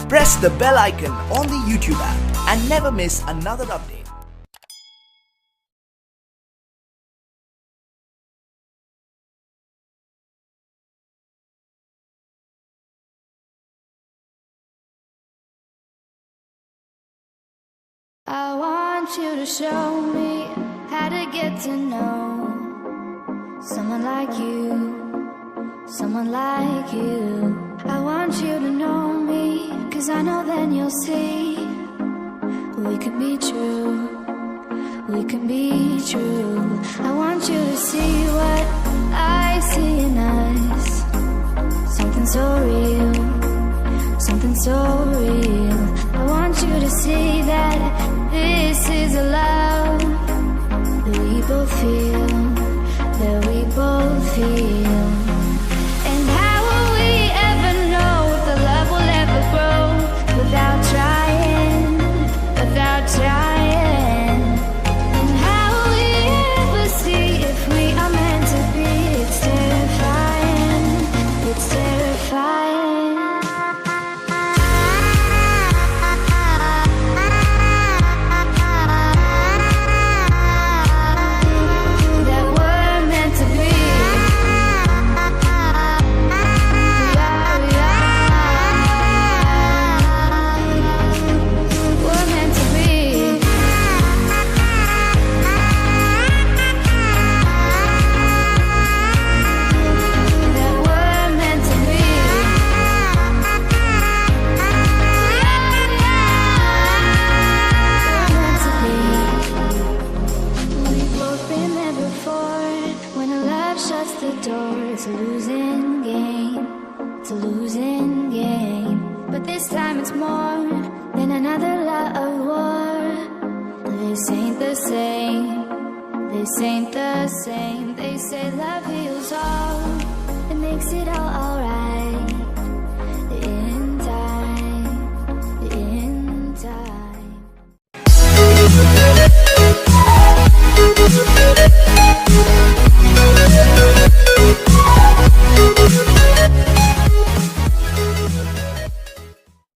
Press the bell icon on the YouTube app and never miss another update. I want you to show me how to get to know someone like you, someone like you. I want you to know me, 'cause I know then you'll see we can be true, we can be true. I want you to see what I see in us, something so real, something so real. I want you to see that this is a love that we both feel, that we both feel. And how will we ever know if the love will ever grow without trying, without trying? And how will we ever see if we are meant to be? It's terrifying, it's terrifying. It's a losing game, it's a losing game. But this time it's more than another love war. This ain't the same, this ain't the same. They say love heals all, it makes it all alright. In time, in time.